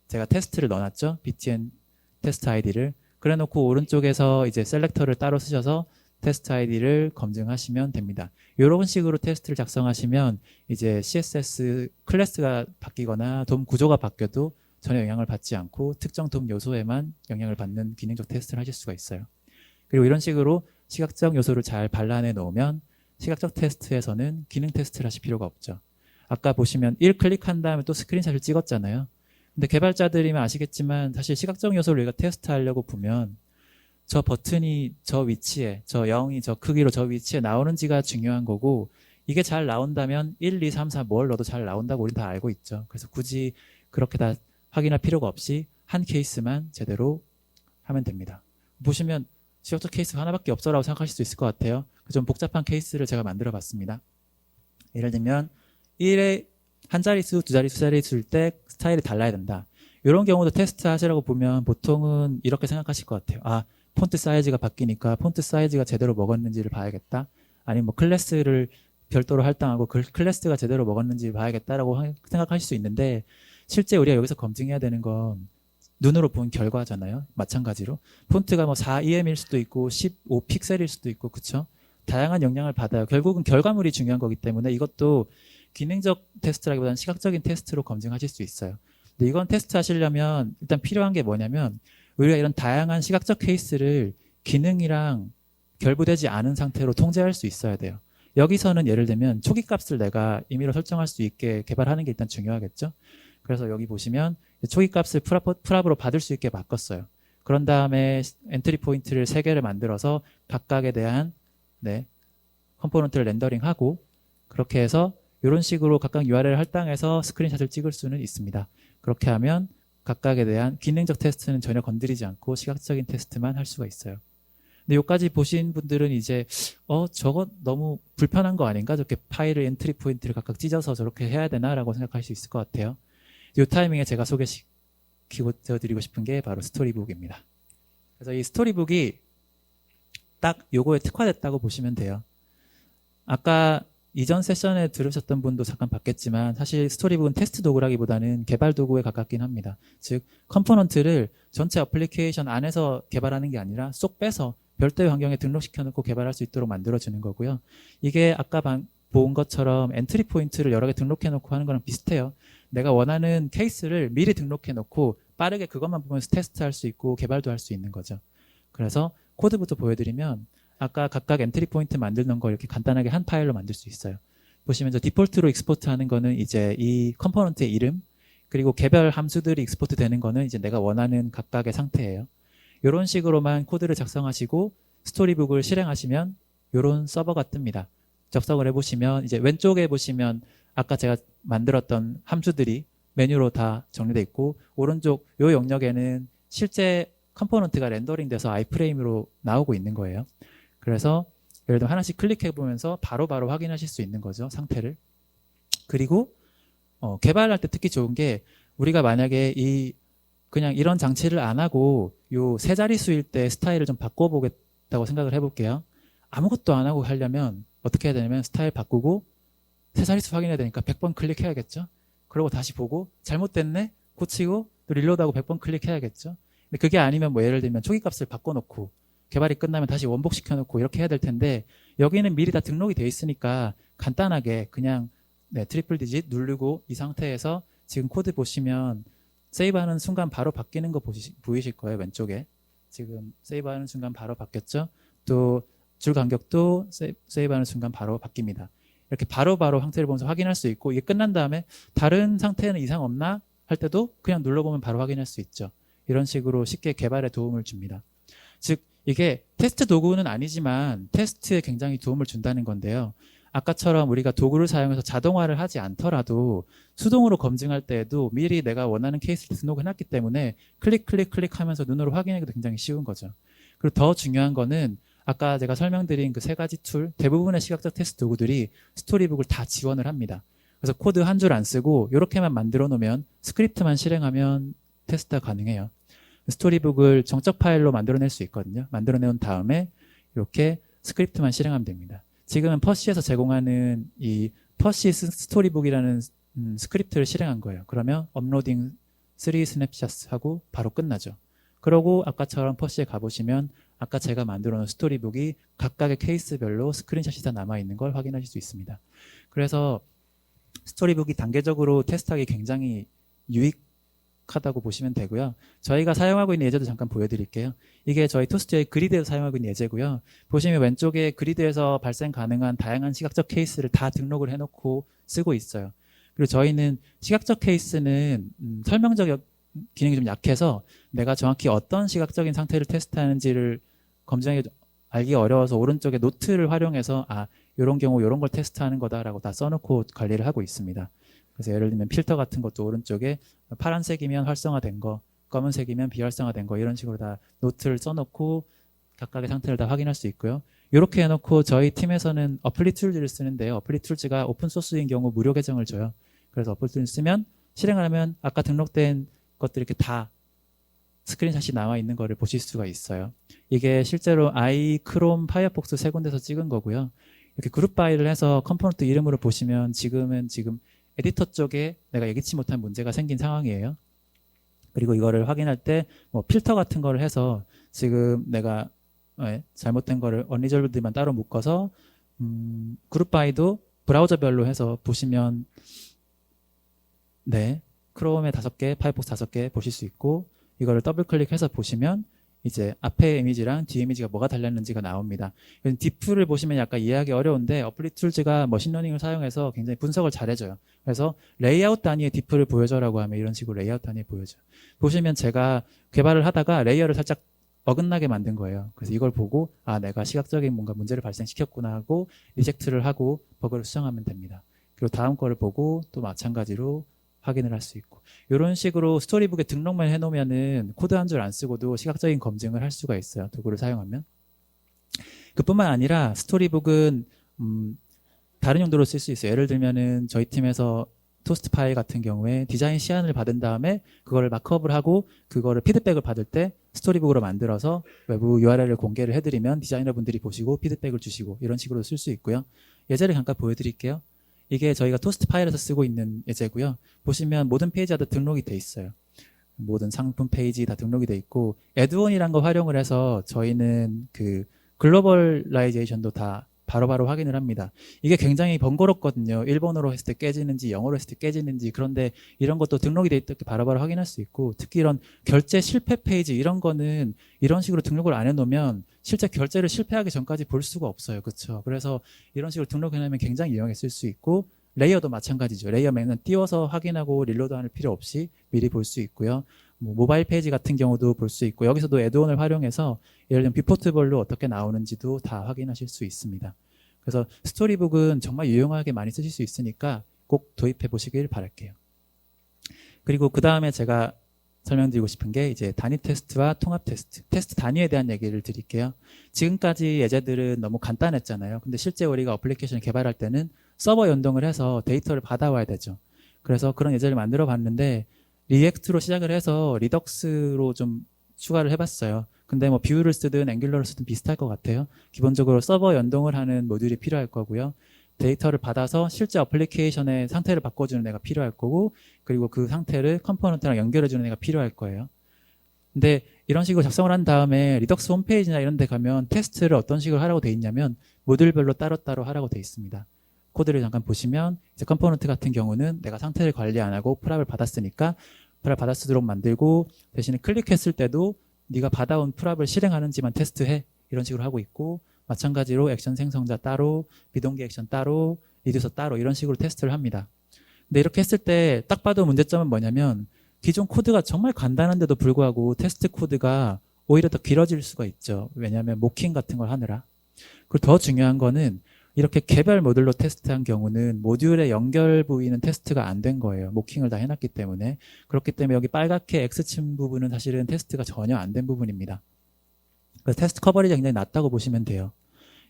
제가 테스트를 넣어놨죠. btn 테스트 아이디를. 그래 놓고 오른쪽에서 이제 셀렉터를 따로 쓰셔서 테스트 아이디를 검증하시면 됩니다. 이런 식으로 테스트를 작성하시면 이제 CSS 클래스가 바뀌거나 DOM 구조가 바뀌어도 전혀 영향을 받지 않고 특정 DOM 요소에만 영향을 받는 기능적 테스트를 하실 수가 있어요. 그리고 이런 식으로 시각적 요소를 잘 발라내 놓으면 시각적 테스트에서는 기능 테스트를 하실 필요가 없죠. 아까 보시면 1 클릭한 다음에 또 스크린샷을 찍었잖아요. 근데 개발자들이면 아시겠지만 사실 시각적 요소를 우리가 테스트하려고 보면 저 버튼이 저 위치에, 저 0이 저 크기로 저 위치에 나오는지가 중요한 거고, 이게 잘 나온다면 1, 2, 3, 4 뭘 넣어도 잘 나온다고 우린 다 알고 있죠. 그래서 굳이 그렇게 다 확인할 필요가 없이 한 케이스만 제대로 하면 됩니다. 보시면 시각적 케이스가 하나밖에 없어라고 생각하실 수 있을 것 같아요. 좀 복잡한 케이스를 제가 만들어 봤습니다. 예를 들면 1에 한 자릿수, 두 자릿수, 세 자릿수일 때 스타일이 달라야 된다. 이런 경우도 테스트 하시라고 보면 보통은 이렇게 생각하실 것 같아요. 아, 폰트 사이즈가 바뀌니까 폰트 사이즈가 제대로 먹었는지를 봐야겠다. 아니면 뭐 클래스를 별도로 할당하고 그 클래스가 제대로 먹었는지 봐야겠다라고 생각하실 수 있는데, 실제 우리가 여기서 검증해야 되는 건 눈으로 본 결과잖아요. 마찬가지로 폰트가 뭐 4EM일 수도 있고 15픽셀일 수도 있고, 그쵸? 다양한 영향을 받아요. 결국은 결과물이 중요한 거기 때문에 이것도 기능적 테스트라기보다는 시각적인 테스트로 검증하실 수 있어요. 근데 이건 테스트 하시려면 일단 필요한 게 뭐냐면, 우리가 이런 다양한 시각적 케이스를 기능이랑 결부되지 않은 상태로 통제할 수 있어야 돼요. 여기서는 예를 들면 초기 값을 내가 임의로 설정할 수 있게 개발하는 게 일단 중요하겠죠. 그래서 여기 보시면 초기 값을 풀압으로 받을 수 있게 바꿨어요. 그런 다음에 엔트리 포인트를 3개를 만들어서 각각에 대한 컴포넌트를 렌더링하고, 그렇게 해서 이런 식으로 각각 URL을 할당해서 스크린샷을 찍을 수는 있습니다. 그렇게 하면 각각에 대한 기능적 테스트는 전혀 건드리지 않고 시각적인 테스트만 할 수가 있어요. 근데 여기까지 보신 분들은 이제 저거 너무 불편한 거 아닌가? 저렇게 파일을 엔트리 포인트를 각각 찢어서 저렇게 해야 되나? 라고 생각할 수 있을 것 같아요. 이 타이밍에 제가 소개시켜드리고 싶은 게 바로 스토리북입니다. 그래서 이 스토리북이 딱 요거에 특화됐다고 보시면 돼요. 아까 이전 세션에 들으셨던 분도 잠깐 봤겠지만 사실 스토리북은 테스트 도구라기보다는 개발 도구에 가깝긴 합니다. 즉 컴포넌트를 전체 어플리케이션 안에서 개발하는 게 아니라 쏙 빼서 별도의 환경에 등록시켜 놓고 개발할 수 있도록 만들어주는 거고요. 이게 아까 본 것처럼 엔트리 포인트를 여러 개 등록해 놓고 하는 거랑 비슷해요. 내가 원하는 케이스를 미리 등록해 놓고 빠르게 그것만 보면서 테스트할 수 있고 개발도 할 수 있는 거죠. 그래서 코드부터 보여드리면, 아까 각각 엔트리 포인트 만드는 거 이렇게 간단하게 한 파일로 만들 수 있어요. 보시면 저 디폴트로 익스포트 하는 거는 이제 이 컴포넌트의 이름, 그리고 개별 함수들이 익스포트 되는 거는 이제 내가 원하는 각각의 상태예요. 이런 식으로만 코드를 작성하시고 스토리북을 실행하시면 이런 서버가 뜹니다. 접속을 해보시면 이제 왼쪽에 보시면 아까 제가 만들었던 함수들이 메뉴로 다 정리되어 있고, 오른쪽 이 영역에는 실제 컴포넌트가 렌더링 돼서 아이프레임으로 나오고 있는 거예요. 그래서 예를 들면 하나씩 클릭해 보면서 바로바로 확인하실 수 있는 거죠, 상태를. 그리고 개발할 때 특히 좋은 게, 우리가 만약에 그냥 이런 장치를 안 하고 요 세 자릿수일 때 스타일을 좀 바꿔보겠다고 생각을 해볼게요. 아무것도 안 하고 하려면 어떻게 해야 되냐면, 스타일 바꾸고 세 자릿수 확인해야 되니까 100번 클릭해야겠죠. 그러고 다시 보고 잘못됐네 고치고 또 릴로드하고 100번 클릭해야겠죠. 근데 그게 아니면 뭐 예를 들면 초기 값을 바꿔놓고 개발이 끝나면 다시 원복시켜놓고 이렇게 해야 될 텐데, 여기는 미리 다 등록이 돼 있으니까 간단하게 그냥 트리플 디짓 누르고 이 상태에서 지금 코드 보시면 세이브하는 순간 바로 바뀌는 거 보이실 거예요. 왼쪽에 지금 세이브하는 순간 바로 바뀌었죠. 또 줄 간격도 세이브하는 순간 바로 바뀝니다. 이렇게 바로바로 상태를 보면서 확인할 수 있고, 이게 끝난 다음에 다른 상태는 이상 없나 할 때도 그냥 눌러보면 바로 확인할 수 있죠. 이런 식으로 쉽게 개발에 도움을 줍니다. 즉 이게 테스트 도구는 아니지만 테스트에 굉장히 도움을 준다는 건데요. 아까처럼 우리가 도구를 사용해서 자동화를 하지 않더라도 수동으로 검증할 때에도 미리 내가 원하는 케이스를 등록해놨기 때문에 클릭 하면서 눈으로 확인하기도 굉장히 쉬운 거죠. 그리고 더 중요한 거는 아까 제가 설명드린 그 세 가지 툴, 대부분의 시각적 테스트 도구들이 스토리북을 다 지원을 합니다. 그래서 코드 한 줄 안 쓰고 이렇게만 만들어 놓으면, 스크립트만 실행하면 테스트가 가능해요. 스토리북을 정적 파일로 만들어낼 수 있거든요. 만들어내온 다음에 이렇게 스크립트만 실행하면 됩니다. 지금은 퍼시에서 제공하는 이 퍼시 스토리북이라는 스크립트를 실행한 거예요. 그러면 업로딩 3 스냅샷 하고 바로 끝나죠. 그러고 아까처럼 퍼시에 가보시면 아까 제가 만들어 놓은 스토리북이 각각의 케이스별로 스크린샷이 다 남아있는 걸 확인하실 수 있습니다. 그래서 스토리북이 단계적으로 테스트하기 굉장히 유익하다고 보시면 되고요. 저희가 사용하고 있는 예제도 잠깐 보여드릴게요. 이게 저희 토스트의 그리드에서 사용하고 있는 예제고요. 보시면 왼쪽에 그리드에서 발생 가능한 다양한 시각적 케이스를 다 등록을 해놓고 쓰고 있어요. 그리고 저희는 시각적 케이스는 설명적 기능이 좀 약해서 내가 정확히 어떤 시각적인 상태를 테스트하는지를 검증하기 알기 어려워서 오른쪽에 노트를 활용해서 이런 경우 이런 걸 테스트하는 거다라고 다 써놓고 관리를 하고 있습니다. 그래서 예를 들면 필터 같은 것도 오른쪽에 파란색이면 활성화된 거, 검은색이면 비활성화된 거 이런 식으로 다 노트를 써놓고 각각의 상태를 다 확인할 수 있고요. 이렇게 해놓고 저희 팀에서는 어플리 툴즈를 쓰는데요. 어플리 툴즈가 오픈소스인 경우 무료 계정을 줘요. 그래서 어플리 툴즈 쓰면 실행을 하면 아까 등록된 것들이 이렇게 다 스크린샷이 나와 있는 거를 보실 수가 있어요. 이게 실제로 크롬, 파이어폭스 세 군데서 찍은 거고요. 이렇게 그룹 바이를 해서 컴포넌트 이름으로 보시면 지금 에디터 쪽에 내가 예기치 못한 문제가 생긴 상황이에요. 그리고 이거를 확인할 때 뭐 필터 같은 거를 해서 지금 내가 잘못된 거를 언리졸브드만 따로 묶어서 그룹 바이도 브라우저별로 해서 보시면 크롬에 5개, 파이어폭스 5개 보실 수 있고 이거를 더블 클릭해서 보시면 이제 앞에 이미지랑 뒤에 이미지가 뭐가 달렸는지가 나옵니다. 디프를 보시면 약간 이해하기 어려운데 어플리 툴즈가 머신러닝을 사용해서 굉장히 분석을 잘해줘요. 그래서 레이아웃 단위의 디프를 보여줘라고 하면 이런 식으로 레이아웃 단위 보여줘요. 보시면 제가 개발을 하다가 레이어를 살짝 어긋나게 만든 거예요. 그래서 이걸 보고 내가 시각적인 뭔가 문제를 발생시켰구나 하고 리젝트를 하고 버그를 수정하면 됩니다. 그리고 다음 거를 보고 또 마찬가지로 확인을 할 수 있고 이런 식으로 스토리북에 등록만 해놓으면은 코드 한 줄 안 쓰고도 시각적인 검증을 할 수가 있어요. 도구를 사용하면. 그뿐만 아니라 스토리북은 다른 용도로 쓸 수 있어요. 예를 들면은 저희 팀에서 토스트 파일 같은 경우에 디자인 시안을 받은 다음에 그거를 마크업을 하고 그거를 피드백을 받을 때 스토리북으로 만들어서 외부 URL을 공개를 해드리면 디자이너분들이 보시고 피드백을 주시고 이런 식으로 쓸 수 있고요. 예제를 잠깐 보여드릴게요. 이게 저희가 토스트 파일에서 쓰고 있는 예제고요. 보시면 모든 페이지가 다 등록이 돼 있어요. 모든 상품 페이지 다 등록이 돼 있고 애드온이란 거 활용을 해서 저희는 그 글로벌라이제이션도 다 바로바로 확인을 합니다. 이게 굉장히 번거롭거든요. 일본어로 했을 때 깨지는지 영어로 했을 때 깨지는지 그런데 이런 것도 등록이 돼 있다 바로바로 확인할 수 있고 특히 이런 결제 실패 페이지 이런 거는 이런 식으로 등록을 안 해놓으면 실제 결제를 실패하기 전까지 볼 수가 없어요. 그렇죠? 그래서 이런 식으로 등록해놓으면 굉장히 유용하게 쓸 수 있고 레이어도 마찬가지죠. 레이어 맨은 띄워서 확인하고 릴로드 할 필요 없이 미리 볼 수 있고요. 모바일 페이지 같은 경우도 볼 수 있고 여기서도 애드온을 활용해서 예를 들면 뷰포트별로 어떻게 나오는지도 다 확인하실 수 있습니다. 그래서 스토리북은 정말 유용하게 많이 쓰실 수 있으니까 꼭 도입해 보시길 바랄게요. 그리고 그 다음에 제가 설명드리고 싶은 게 이제 단위 테스트와 통합 테스트, 테스트 단위에 대한 얘기를 드릴게요. 지금까지 예제들은 너무 간단했잖아요. 근데 실제 우리가 어플리케이션을 개발할 때는 서버 연동을 해서 데이터를 받아와야 되죠. 그래서 그런 예제를 만들어 봤는데 리액트로 시작을 해서 리덕스로 좀 추가를 해봤어요. 근데 뭐 뷰를 쓰든 앵귤러를 쓰든 비슷할 것 같아요. 기본적으로 서버 연동을 하는 모듈이 필요할 거고요. 데이터를 받아서 실제 어플리케이션의 상태를 바꿔주는 애가 필요할 거고 그리고 그 상태를 컴포넌트랑 연결해주는 애가 필요할 거예요. 근데 이런 식으로 작성을 한 다음에 리덕스 홈페이지나 이런 데 가면 테스트를 어떤 식으로 하라고 돼 있냐면 모듈별로 따로따로 하라고 돼 있습니다. 코드를 잠깐 보시면 이제 컴포넌트 같은 경우는 내가 상태를 관리 안 하고 프랍을 받았으니까 프랍 받아쓰도록 만들고 대신에 클릭했을 때도 네가 받아온 프랍을 실행하는지만 테스트해 이런 식으로 하고 있고 마찬가지로 액션 생성자 따로 비동기 액션 따로 리듀서 따로 이런 식으로 테스트를 합니다. 근데 이렇게 했을 때 딱 봐도 문제점은 뭐냐면 기존 코드가 정말 간단한데도 불구하고 테스트 코드가 오히려 더 길어질 수가 있죠. 왜냐하면 모킹 같은 걸 하느라. 그리고 더 중요한 거는 이렇게 개별 모듈로 테스트한 경우는 모듈의 연결 부위는 테스트가 안 된 거예요. 모킹을 다 해놨기 때문에. 그렇기 때문에 여기 빨갛게 X친 부분은 사실은 테스트가 전혀 안 된 부분입니다. 그래서 테스트 커버리지가 굉장히 낮다고 보시면 돼요.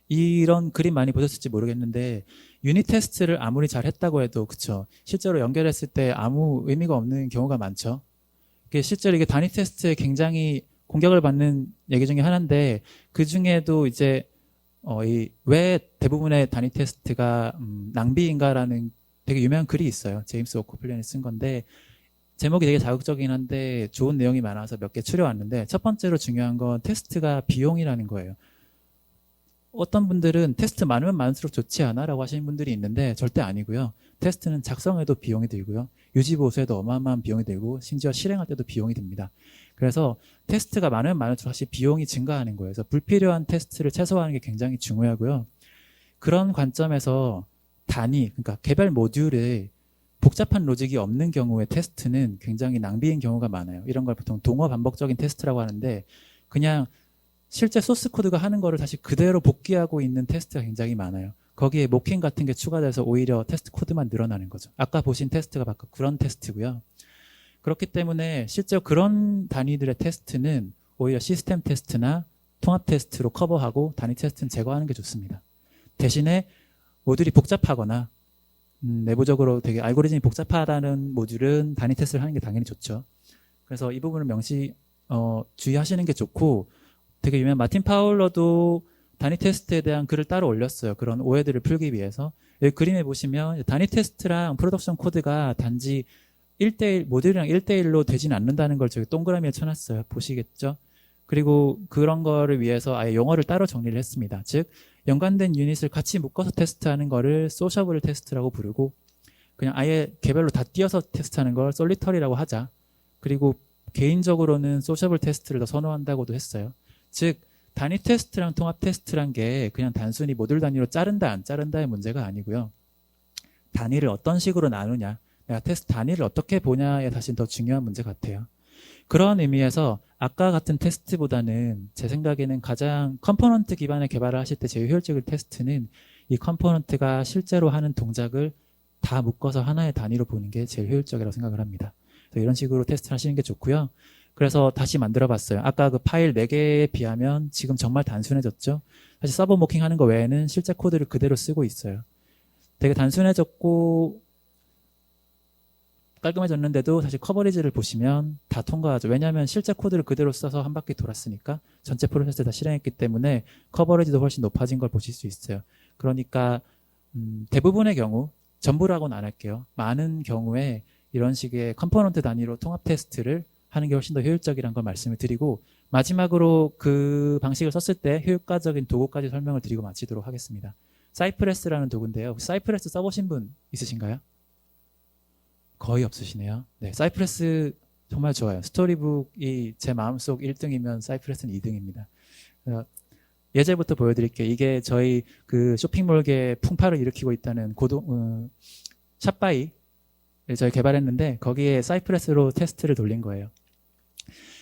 이런 그림 많이 보셨을지 모르겠는데 유닛 테스트를 아무리 잘 했다고 해도 그쵸 실제로 연결했을 때 아무 의미가 없는 경우가 많죠. 실제로 이게 단위 테스트에 굉장히 공격을 받는 얘기 중에 하나인데 그 중에도 이제 왜 대부분의 단위 테스트가 낭비인가라는 되게 유명한 글이 있어요. 제임스 워커플랜이 쓴 건데 제목이 되게 자극적이긴 한데 좋은 내용이 많아서 몇 개 추려왔는데 첫 번째로 중요한 건 테스트가 비용이라는 거예요. 어떤 분들은 테스트 많으면 많을수록 좋지 않아? 라고 하시는 분들이 있는데 절대 아니고요. 테스트는 작성에도 비용이 들고요. 유지 보수에도 어마어마한 비용이 들고 심지어 실행할 때도 비용이 듭니다. 그래서 테스트가 많으면 많을수록 사실 비용이 증가하는 거예요. 그래서 불필요한 테스트를 최소화하는 게 굉장히 중요하고요. 그런 관점에서 단위, 그러니까 개별 모듈에 복잡한 로직이 없는 경우에 테스트는 굉장히 낭비인 경우가 많아요. 이런 걸 보통 동어 반복적인 테스트라고 하는데 그냥 실제 소스 코드가 하는 거를 다시 그대로 복귀하고 있는 테스트가 굉장히 많아요. 거기에 모킹 같은 게 추가돼서 오히려 테스트 코드만 늘어나는 거죠. 아까 보신 테스트가 바로 그런 테스트고요. 그렇기 때문에 실제로 그런 단위들의 테스트는 오히려 시스템 테스트나 통합 테스트로 커버하고 단위 테스트는 제거하는 게 좋습니다. 대신에 모듈이 복잡하거나 내부적으로 되게 알고리즘이 복잡하다는 모듈은 단위 테스트를 하는 게 당연히 좋죠. 그래서 이 부분을 주의하시는 게 좋고 되게 유명한 마틴 파울러도 단위 테스트에 대한 글을 따로 올렸어요. 그런 오해들을 풀기 위해서. 여기 그림에 보시면 단위 테스트랑 프로덕션 코드가 단지 1대1, 모듈이랑 1대1로 되진 않는다는 걸 저기 동그라미에 쳐놨어요. 보시겠죠? 그리고 그런 거를 위해서 아예 용어를 따로 정리를 했습니다. 즉 연관된 유닛을 같이 묶어서 테스트하는 거를 소셔블 테스트라고 부르고 그냥 아예 개별로 다 띄어서 테스트하는 걸 솔리터리라고 하자. 그리고 개인적으로는 소셔블 테스트를 더 선호한다고도 했어요. 즉 단위 테스트랑 통합 테스트란 게 그냥 단순히 모듈 단위로 자른다 안 자른다의 문제가 아니고요. 단위를 어떤 식으로 나누냐, 내가 테스트 단위를 어떻게 보냐에 사실 더 중요한 문제 같아요. 그런 의미에서 아까 같은 테스트보다는 제 생각에는 가장 컴포넌트 기반의 개발을 하실 때 제일 효율적인 테스트는 이 컴포넌트가 실제로 하는 동작을 다 묶어서 하나의 단위로 보는 게 제일 효율적이라고 생각을 합니다. 이런 식으로 테스트를 하시는 게 좋고요. 그래서 다시 만들어 봤어요. 아까 그 파일 4개에 비하면 지금 정말 단순해졌죠. 사실 서버 모킹 하는 거 외에는 실제 코드를 그대로 쓰고 있어요. 되게 단순해졌고 깔끔해졌는데도 사실 커버리지를 보시면 다 통과하죠. 왜냐하면 실제 코드를 그대로 써서 한 바퀴 돌았으니까 전체 프로세스를 다 실행했기 때문에 커버리지도 훨씬 높아진 걸 보실 수 있어요. 그러니까 대부분의 경우, 전부라고는 안 할게요. 많은 경우에 이런 식의 컴포넌트 단위로 통합 테스트를 하는 게 훨씬 더 효율적이라는 걸 말씀을 드리고 마지막으로 그 방식을 썼을 때 효과적인 도구까지 설명을 드리고 마치도록 하겠습니다. 사이프레스라는 도구인데요. 혹시 사이프레스 써보신 분 있으신가요? 거의 없으시네요. 네, 사이프레스 정말 좋아요. 스토리북이 제 마음속 1등이면 사이프레스는 2등입니다. 예제부터 보여드릴게요. 이게 저희 그 쇼핑몰계 풍파를 일으키고 있다는 샷바이를 저희 개발했는데 거기에 사이프레스로 테스트를 돌린 거예요.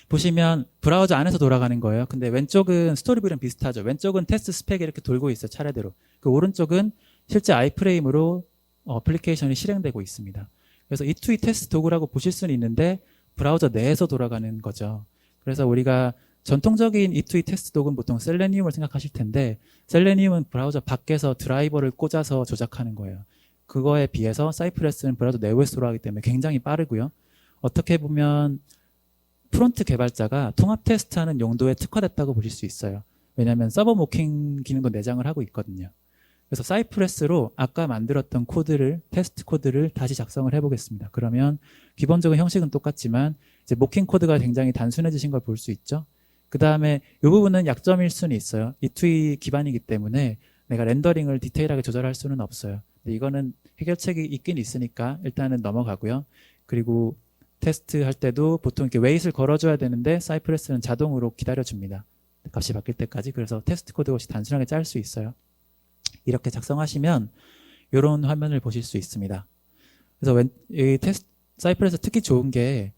보시면 브라우저 안에서 돌아가는 거예요. 근데 왼쪽은 스토리북이랑 비슷하죠. 왼쪽은 테스트 스펙이 이렇게 돌고 있어요. 차례대로. 그 오른쪽은 실제 아이프레임으로 어플리케이션이 실행되고 있습니다. 그래서 E2E 테스트 도구라고 보실 수는 있는데 브라우저 내에서 돌아가는 거죠. 그래서 우리가 전통적인 E2E 테스트 도구는 보통 셀레니움을 생각하실 텐데 셀레니움은 브라우저 밖에서 드라이버를 꽂아서 조작하는 거예요. 그거에 비해서 사이프레스는 브라우저 내부에서 돌아가기 때문에 굉장히 빠르고요. 어떻게 보면 프론트 개발자가 통합 테스트하는 용도에 특화됐다고 보실 수 있어요. 왜냐하면 서버 모킹 기능도 내장을 하고 있거든요. 그래서 사이프레스로 아까 만들었던 코드를 테스트 코드를 다시 작성을 해보겠습니다. 그러면 기본적인 형식은 똑같지만 이제 모킹 코드가 굉장히 단순해지신 걸 볼 수 있죠. 그 다음에 이 부분은 약점일 수는 있어요. E2E 기반이기 때문에 내가 렌더링을 디테일하게 조절할 수는 없어요. 근데 이거는 해결책이 있긴 있으니까 일단은 넘어가고요. 그리고 테스트 할 때도 보통 이렇게 웨이트를 걸어줘야 되는데 사이프레스는 자동으로 기다려줍니다. 값이 바뀔 때까지. 그래서 테스트 코드 없이 단순하게 짤 수 있어요. 이렇게 작성하시면 이런 화면을 보실 수 있습니다. 그래서 이 사이프레스 특히 좋은 게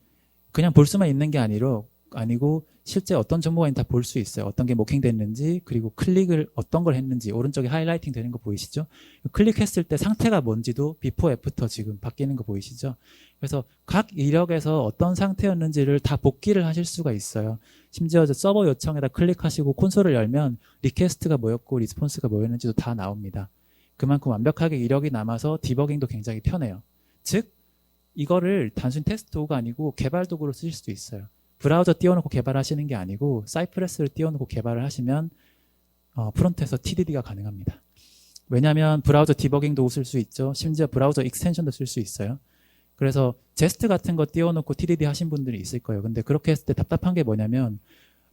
그냥 볼 수만 있는 게 아니고 실제 어떤 정보가 있는지 다 볼 수 있어요. 어떤 게 모킹됐는지 그리고 클릭을 어떤 걸 했는지 오른쪽에 하이라이팅 되는 거 보이시죠? 클릭했을 때 상태가 뭔지도 비포 애프터 지금 바뀌는 거 보이시죠? 그래서 각 이력에서 어떤 상태였는지를 다 복기를 하실 수가 있어요. 심지어 서버 요청에다 클릭하시고 콘솔을 열면 리퀘스트가 뭐였고 리스폰스가 뭐였는지도 다 나옵니다. 그만큼 완벽하게 이력이 남아서 디버깅도 굉장히 편해요. 즉 이거를 단순 테스트 도구가 아니고 개발 도구로 쓰실 수도 있어요. 브라우저 띄워놓고 개발하시는 게 아니고 사이프레스를 띄워놓고 개발을 하시면 프론트에서 TDD가 가능합니다. 왜냐하면 브라우저 디버깅도 쓸 수 있죠. 심지어 브라우저 익스텐션도 쓸 수 있어요. 그래서 제스트 같은 거 띄워놓고 TDD 하신 분들이 있을 거예요. 근데 그렇게 했을 때 답답한 게 뭐냐면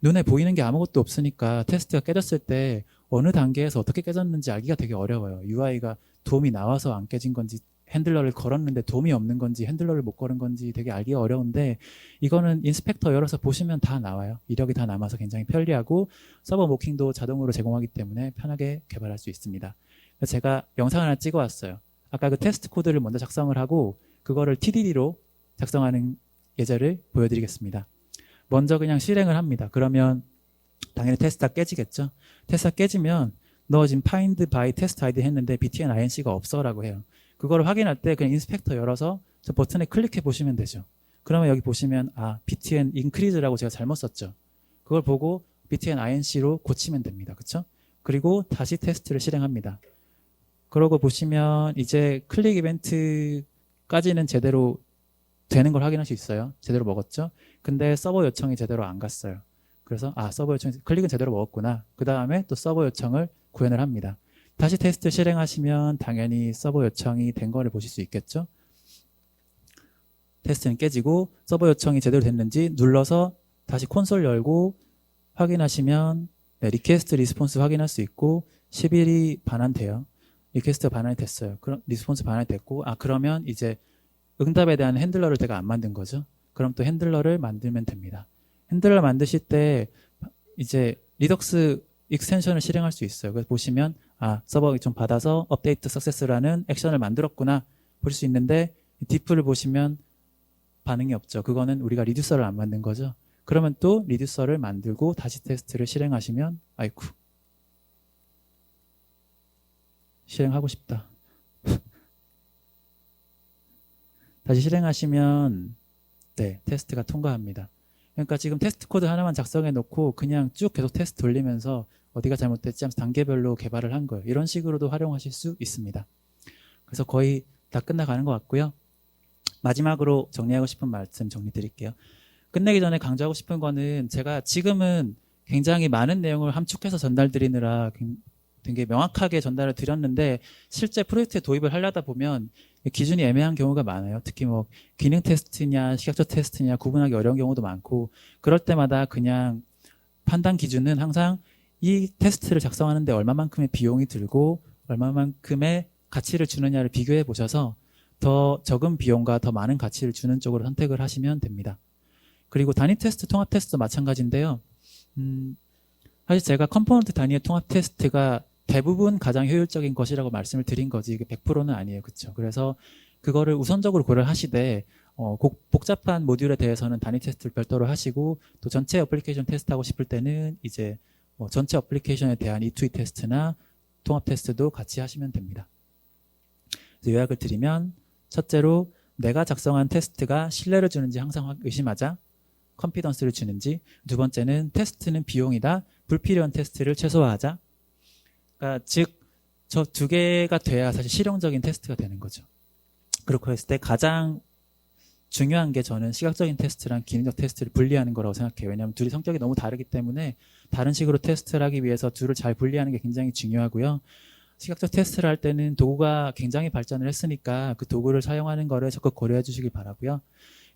눈에 보이는 게 아무것도 없으니까 테스트가 깨졌을 때 어느 단계에서 어떻게 깨졌는지 알기가 되게 어려워요. UI가 도움이 나와서 안 깨진 건지 핸들러를 걸었는데 도움이 없는 건지 핸들러를 못 걸은 건지 되게 알기가 어려운데 이거는 인스펙터 열어서 보시면 다 나와요. 이력이 다 남아서 굉장히 편리하고 서버 모킹도 자동으로 제공하기 때문에 편하게 개발할 수 있습니다. 그래서 제가 영상을 하나 찍어 왔어요. 아까 그 테스트 코드를 먼저 작성을 하고 그거를 TDD로 작성하는 예제를 보여드리겠습니다. 먼저 그냥 실행을 합니다. 그러면 당연히 테스트가 깨지겠죠. 테스트가 깨지면 너 지금 find by test ID 했는데 btn inc가 없어 라고 해요. 그걸 확인할 때 그냥 인스펙터 열어서 저 버튼에 클릭해 보시면 되죠. 그러면 여기 보시면 btn increase라고 제가 잘못 썼죠. 그걸 보고 btn inc로 고치면 됩니다. 그렇죠? 그리고 다시 테스트를 실행합니다. 그러고 보시면 이제 클릭 이벤트까지는 제대로 되는 걸 확인할 수 있어요. 제대로 먹었죠? 근데 서버 요청이 제대로 안 갔어요. 그래서 서버 요청 클릭은 제대로 먹었구나. 그 다음에 또 서버 요청을 구현을 합니다. 다시 테스트 실행하시면 당연히 서버 요청이 된 거를 보실 수 있겠죠? 테스트는 깨지고 서버 요청이 제대로 됐는지 눌러서 다시 콘솔 열고 확인하시면 리퀘스트 리스폰스 확인할 수 있고 10일이 반환돼요. 리퀘스트 반환이 됐어요. 그럼 리스폰스 반환이 됐고 그러면 이제 응답에 대한 핸들러를 제가 안 만든 거죠. 그럼 또 핸들러를 만들면 됩니다. 핸들러 만드실 때 이제 리덕스 익스텐션을 실행할 수 있어요. 그래서 보시면 서버 좀 받아서 업데이트 석세스라는 액션을 만들었구나 볼 수 있는데 diff를 보시면 반응이 없죠. 그거는 우리가 리듀서를 안 만든 거죠. 그러면 또 리듀서를 만들고 다시 테스트를 실행하시면 아이쿠 실행하고 싶다. 다시 실행하시면 테스트가 통과합니다. 그러니까 지금 테스트 코드 하나만 작성해 놓고 그냥 쭉 계속 테스트 돌리면서 어디가 잘못됐지 하면서 단계별로 개발을 한 거예요. 이런 식으로도 활용하실 수 있습니다. 그래서 거의 다 끝나가는 것 같고요. 마지막으로 정리하고 싶은 말씀 정리 드릴게요. 끝내기 전에 강조하고 싶은 거는 제가 지금은 굉장히 많은 내용을 함축해서 전달드리느라 되게 명확하게 전달을 드렸는데 실제 프로젝트에 도입을 하려다 보면 기준이 애매한 경우가 많아요. 특히 뭐 기능 테스트냐 시각적 테스트냐 구분하기 어려운 경우도 많고 그럴 때마다 그냥 판단 기준은 항상 이 테스트를 작성하는데 얼마만큼의 비용이 들고 얼마만큼의 가치를 주느냐를 비교해 보셔서 더 적은 비용과 더 많은 가치를 주는 쪽으로 선택을 하시면 됩니다. 그리고 단위 테스트, 통합 테스트도 마찬가지인데요. 사실 제가 컴포넌트 단위의 통합 테스트가 대부분 가장 효율적인 것이라고 말씀을 드린 거지 이게 100%는 아니에요. 그렇죠? 그래서 그거를 우선적으로 고려하시되 복잡한 모듈에 대해서는 단위 테스트를 별도로 하시고 또 전체 어플리케이션 테스트하고 싶을 때는 이제 전체 어플리케이션에 대한 E2E 테스트나 통합 테스트도 같이 하시면 됩니다. 그래서 요약을 드리면 첫째로 내가 작성한 테스트가 신뢰를 주는지 항상 의심하자. 컨피던스를 주는지. 두 번째는 테스트는 비용이다. 불필요한 테스트를 최소화하자. 그러니까 즉 저 두 개가 돼야 사실 실용적인 테스트가 되는 거죠. 그렇고 했을 때 가장 중요한 게 저는 시각적인 테스트랑 기능적 테스트를 분리하는 거라고 생각해요. 왜냐하면 둘이 성격이 너무 다르기 때문에 다른 식으로 테스트를 하기 위해서 둘을 잘 분리하는 게 굉장히 중요하고요. 시각적 테스트를 할 때는 도구가 굉장히 발전을 했으니까 그 도구를 사용하는 거를 적극 고려해 주시길 바라고요.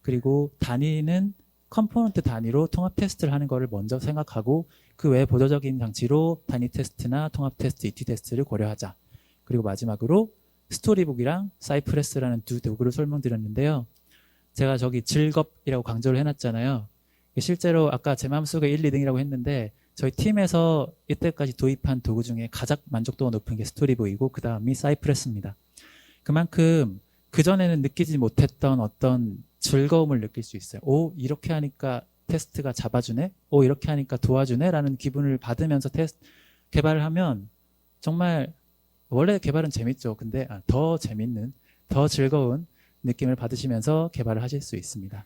그리고 단위는 컴포넌트 단위로 통합 테스트를 하는 거를 먼저 생각하고 그 외에 보조적인 장치로 단위 테스트나 통합 테스트, ET 테스트를 고려하자. 그리고 마지막으로 스토리북이랑 사이프레스라는 두 도구를 설명드렸는데요. 제가 저기 즐겁이라고 강조를 해놨잖아요. 실제로 아까 제 마음속에 1, 2등이라고 했는데 저희 팀에서 이때까지 도입한 도구 중에 가장 만족도가 높은 게 스토리북이고 그 다음이 사이프레스입니다. 그만큼 그전에는 느끼지 못했던 어떤 즐거움을 느낄 수 있어요. 이렇게 하니까 테스트가 잡아주네? 이렇게 하니까 도와주네? 라는 기분을 받으면서 개발을 하면 정말 원래 개발은 재밌죠. 근데 더 재밌는, 더 즐거운 느낌을 받으시면서 개발을 하실 수 있습니다.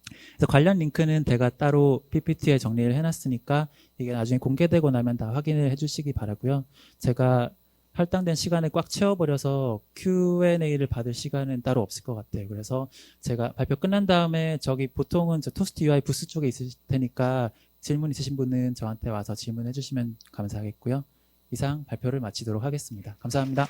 그래서 관련 링크는 제가 따로 PPT에 정리를 해놨으니까 이게 나중에 공개되고 나면 다 확인을 해주시기 바라고요. 제가 할당된 시간을 꽉 채워버려서 Q&A를 받을 시간은 따로 없을 것 같아요. 그래서 제가 발표 끝난 다음에 저기 보통은 저 토스트 UI 부스 쪽에 있을 테니까 질문 있으신 분은 저한테 와서 질문해 주시면 감사하겠고요. 이상 발표를 마치도록 하겠습니다. 감사합니다.